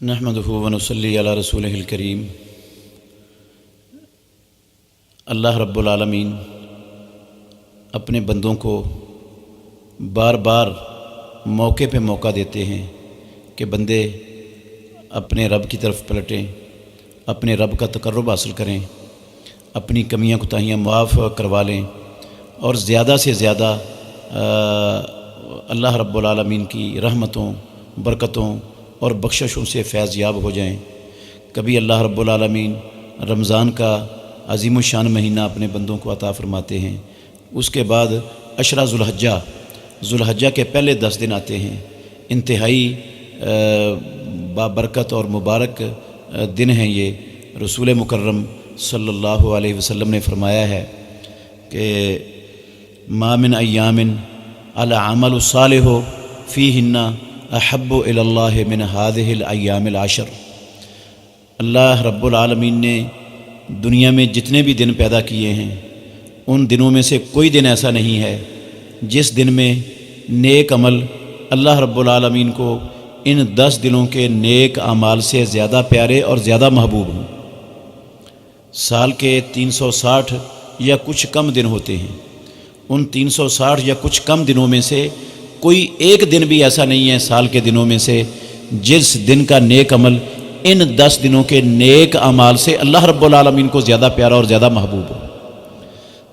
نحمدہ ونصلی علی رسولہ الکریم۔ اللہ رب العالمین اپنے بندوں کو بار بار موقع پہ موقع دیتے ہیں کہ بندے اپنے رب کی طرف پلٹیں، اپنے رب کا تقرب حاصل کریں، اپنی کمیاں کوتاہیاں معاف کروا لیں اور زیادہ سے زیادہ اللہ رب العالمین کی رحمتوں، برکتوں اور بخششوں سے فیض یاب ہو جائیں۔ کبھی اللہ رب العالمین رمضان کا عظیم الشان مہینہ اپنے بندوں کو عطا فرماتے ہیں، اس کے بعد عشرہ ذو الحجہ کے پہلے 10 دن آتے ہیں، انتہائی بابرکت اور مبارک دن ہیں یہ۔ رسول مکرم صلی اللہ علیہ وسلم نے فرمایا ہے کہ ما من ایام العمل الصالح فیہن احب الی اللہ من هذه الایام العشر۔ اللہ رب العالمین نے دنیا میں جتنے بھی دن پیدا کیے ہیں ان دنوں میں سے کوئی دن ایسا نہیں ہے جس دن میں نیک عمل اللہ رب العالمین کو ان 10 دنوں کے نیک اعمال سے زیادہ پیارے اور زیادہ محبوب ہوں۔ سال کے 360 یا کچھ کم دن ہوتے ہیں، ان 360 یا کچھ کم دنوں میں سے کوئی ایک دن بھی ایسا نہیں ہے سال کے دنوں میں سے جس دن کا نیک عمل ان 10 دنوں کے نیک اعمال سے اللہ رب العالمین کو زیادہ پیارا اور زیادہ محبوب ہو۔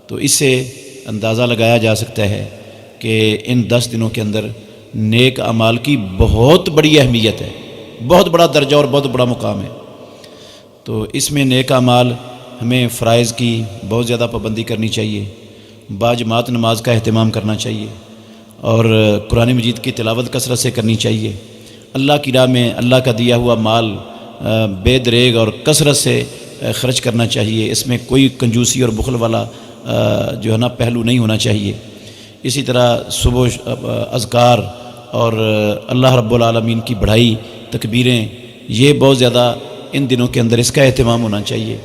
تو اس سے اندازہ لگایا جا سکتا ہے کہ ان 10 دنوں کے اندر نیک اعمال کی بہت بڑی اہمیت ہے، بہت بڑا درجہ اور بہت بڑا مقام ہے۔ تو اس میں نیک اعمال ہمیں فرائض کی بہت زیادہ پابندی کرنی چاہیے، باجماعت نماز کا اہتمام کرنا چاہیے اور قرآن مجید کی تلاوت کثرت سے کرنی چاہیے۔ اللہ کی راہ میں اللہ کا دیا ہوا مال بے دریغ اور کثرت سے خرچ کرنا چاہیے، اس میں کوئی کنجوسی اور بخل والا جو ہے نا پہلو نہیں ہونا چاہیے۔ اسی طرح صبح اذکار اور اللہ رب العالمین کی بڑھائی، تکبیریں، یہ بہت زیادہ ان دنوں کے اندر اس کا اہتمام ہونا چاہیے۔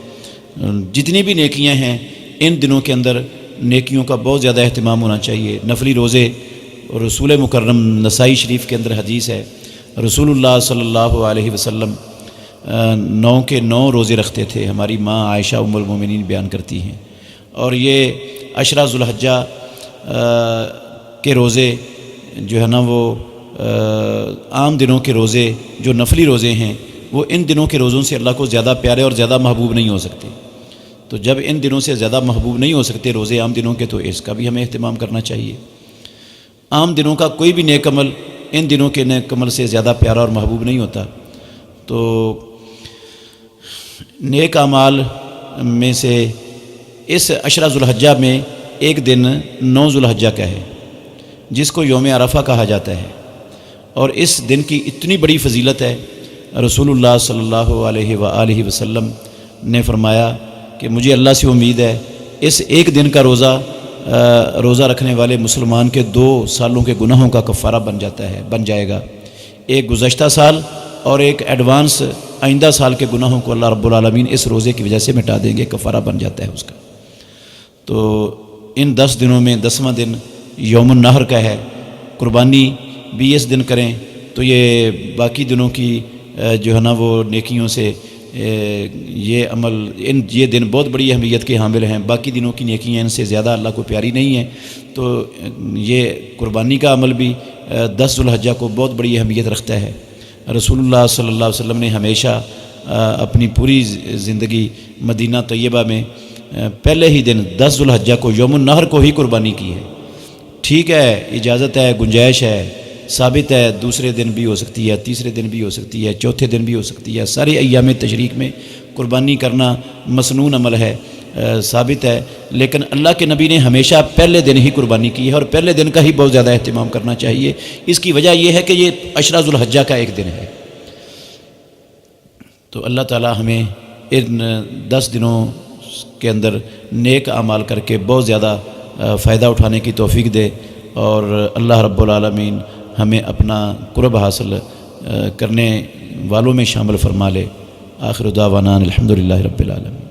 جتنی بھی نیکیاں ہیں ان دنوں کے اندر نیکیوں کا بہت زیادہ اہتمام ہونا چاہیے۔ نفلی روزے، رسول مکرم نسائی شریف کے اندر حدیث ہے، رسول اللہ صلی اللہ علیہ وسلم 9 کے 9 روزے رکھتے تھے، ہماری ماں عائشہ ام المومنین بیان کرتی ہیں۔ اور یہ عشرہ ذو الحجہ کے روزے جو ہے نا وہ عام دنوں کے روزے جو نفلی روزے ہیں وہ ان دنوں کے روزوں سے اللہ کو زیادہ پیارے اور زیادہ محبوب نہیں ہو سکتے۔ تو جب ان دنوں سے زیادہ محبوب نہیں ہو سکتے روزے عام دنوں کے، تو اس کا بھی ہمیں اہتمام کرنا چاہیے۔ عام دنوں کا کوئی بھی نیک عمل ان دنوں کے نیک عمل سے زیادہ پیارا اور محبوب نہیں ہوتا۔ تو نیک اعمال میں سے اس عشرہ ذو الحجہ میں ایک دن 9 ذو الحجہ کا ہے جس کو یوم عرفہ کہا جاتا ہے، اور اس دن کی اتنی بڑی فضیلت ہے، رسول اللہ صلی اللہ علیہ وآلہ وسلم نے فرمایا کہ مجھے اللہ سے امید ہے اس ایک دن کا روزہ رکھنے والے مسلمان کے 2 سالوں کے گناہوں کا کفارہ بن جائے گا۔ ایک گزشتہ سال اور ایک ایڈوانس آئندہ سال کے گناہوں کو اللہ رب العالمین اس روزے کی وجہ سے مٹا دیں گے، کفارہ بن جاتا ہے اس کا۔ تو ان 10 دنوں میں 10واں دن یوم النحر کا ہے، قربانی بھی اس دن کریں تو یہ باقی دنوں کی جو ہے نا وہ نیکیوں سے یہ دن بہت بڑی اہمیت کے حامل ہیں۔ باقی دنوں کی نیکیاں ان سے زیادہ اللہ کو پیاری نہیں ہیں، تو یہ قربانی کا عمل بھی 10 ذو الحجہ کو بہت بڑی اہمیت رکھتا ہے۔ رسول اللہ صلی اللہ علیہ وسلم نے ہمیشہ اپنی پوری زندگی مدینہ طیبہ میں پہلے ہی دن 10 ذو الحجہ کو یوم النحر کو ہی قربانی کی ہے۔ ٹھیک ہے، اجازت ہے، گنجائش ہے، ثابت ہے، دوسرے دن بھی ہو سکتی ہے، تیسرے دن بھی ہو سکتی ہے، چوتھے دن بھی ہو سکتی ہے، سارے ایام تشریق میں قربانی کرنا مسنون عمل ہے، ثابت ہے، لیکن اللہ کے نبی نے ہمیشہ پہلے دن ہی قربانی کی ہے اور پہلے دن کا ہی بہت زیادہ اہتمام کرنا چاہیے۔ اس کی وجہ یہ ہے کہ یہ عشرہ ذو الحجہ کا ایک دن ہے۔ تو اللہ تعالی ہمیں ان 10 دنوں کے اندر نیک اعمال کر کے بہت زیادہ فائدہ اٹھانے کی توفیق دے، اور اللہ رب العالمین ہمیں اپنا قرب حاصل کرنے والوں میں شامل فرما لے۔ آخر دعوانا الحمدللہ رب العالمین۔